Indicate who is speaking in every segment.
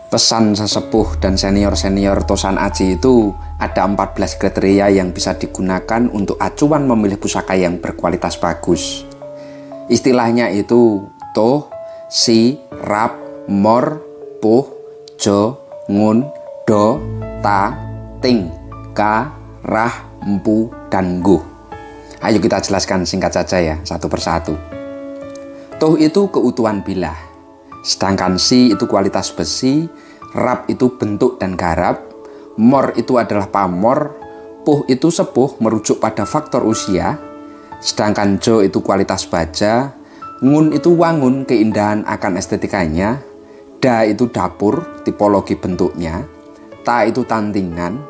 Speaker 1: Pesan sesepuh dan senior-senior Tosan Aji itu ada 14 kriteria yang bisa digunakan untuk acuan memilih pusaka yang berkualitas bagus. Istilahnya itu toh, si, rap, mor, puh, jo, ngun, do, ta, ting, ka, rah, empu, dan guh. Ayo kita jelaskan singkat saja ya, satu persatu. Toh itu keutuhan bilah, sedangkan si itu kualitas besi, rap itu bentuk dan garap, mor itu adalah pamor, puh itu sepuh merujuk pada faktor usia, sedangkan jo itu kualitas baja, ngun itu wangun keindahan akan estetikanya, da itu dapur tipologi bentuknya, ta itu tantingan,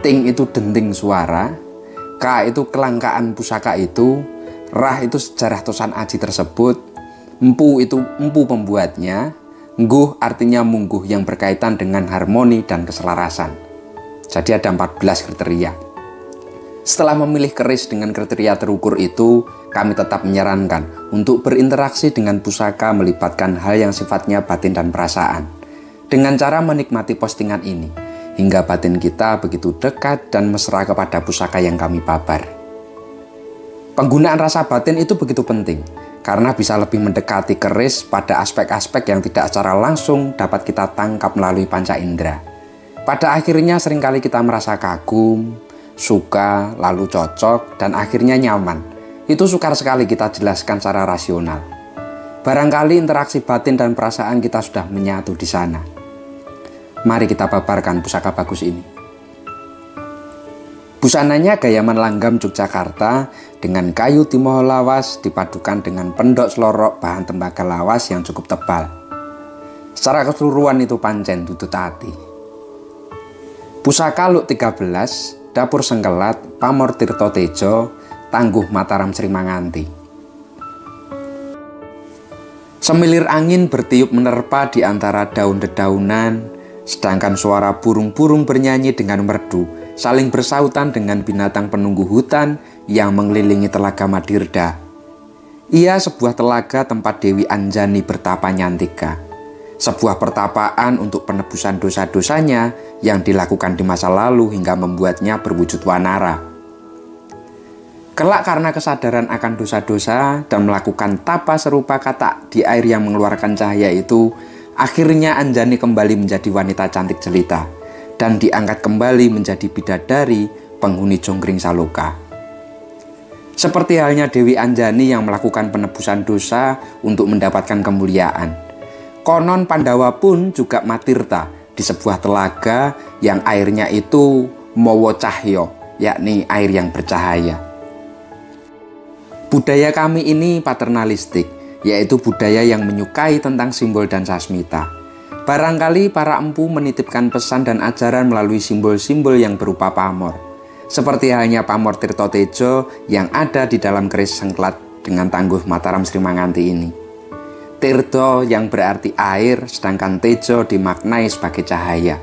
Speaker 1: ting itu denting suara, ka itu kelangkaan pusaka itu, rah itu sejarah Tosan Aji tersebut, empu itu empu pembuatnya, ngguh artinya mungguh yang berkaitan dengan harmoni dan keselarasan. Jadi ada 14 kriteria. Setelah memilih keris dengan kriteria terukur itu, kami tetap menyarankan untuk berinteraksi dengan pusaka melibatkan hal yang sifatnya batin dan perasaan. Dengan cara menikmati postingan ini, hingga batin kita begitu dekat dan mesra kepada pusaka yang kami babar. Penggunaan rasa batin itu begitu penting, karena bisa lebih mendekati keris pada aspek-aspek yang tidak secara langsung dapat kita tangkap melalui panca indera. Pada akhirnya seringkali kita merasa kagum, suka, lalu cocok, dan akhirnya nyaman. Itu sukar sekali kita jelaskan secara rasional. Barangkali interaksi batin dan perasaan kita sudah menyatu di sana. Mari kita babarkan pusaka bagus ini. Busananya gayaman langgam Yogyakarta dengan kayu timoho lawas dipadukan dengan pendok selorok bahan tembaga lawas yang cukup tebal. Secara keseluruhan itu pancen tutut hati. Pusaka Luk 13, Dapur Sengkelat, Pamor Tirto Tejo, Tangguh Mataram Srimanganti. Semilir angin bertiup menerpa di antara daun-dedaunan, sedangkan suara burung-burung bernyanyi dengan merdu, saling bersautan dengan binatang penunggu hutan yang mengelilingi telaga Madirda. Ia sebuah telaga tempat Dewi Anjani bertapa nyantika. Sebuah pertapaan untuk penebusan dosa-dosanya yang dilakukan di masa lalu hingga membuatnya berwujud wanara. Kelak karena kesadaran akan dosa-dosa dan melakukan tapa serupa kata di air yang mengeluarkan cahaya itu, akhirnya Anjani kembali menjadi wanita cantik jelita dan diangkat kembali menjadi bidadari penghuni Jonggring Saloka. Seperti halnya Dewi Anjani yang melakukan penebusan dosa untuk mendapatkan kemuliaan. Konon Pandawa pun juga matirta di sebuah telaga yang airnya itu mowo cahyo, yakni air yang bercahaya. Budaya kami ini paternalistik, yaitu budaya yang menyukai tentang simbol dan sasmita. Barangkali para empu menitipkan pesan dan ajaran melalui simbol-simbol yang berupa pamor. Seperti halnya Pamor Tirto Tejo yang ada di dalam keris sengklat dengan Tangguh Mataram Srimanganti ini. Tirto yang berarti air, sedangkan Tejo dimaknai sebagai cahaya.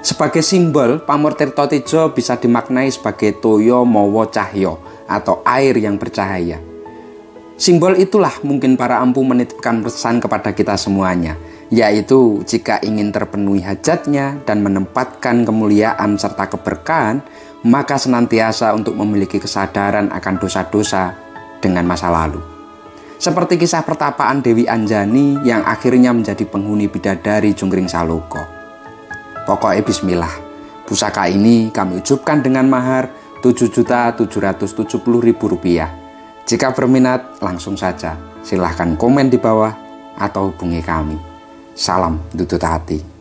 Speaker 1: Sebagai simbol, Pamor Tirto Tejo bisa dimaknai sebagai toyo mowo cahyo atau air yang bercahaya. Simbol itulah mungkin para empu menitipkan pesan kepada kita semuanya, yaitu jika ingin terpenuhi hajatnya dan menempatkan kemuliaan serta keberkahan, maka senantiasa untuk memiliki kesadaran akan dosa-dosa dengan masa lalu. Seperti kisah pertapaan Dewi Anjani yang akhirnya menjadi penghuni bidadari Jonggring Saloka. Pokoknya bismillah, pusaka ini kami ucapkan dengan mahar Rp7.770.000. Jika berminat, langsung saja silahkan komen di bawah atau hubungi kami. Salam tutut hati.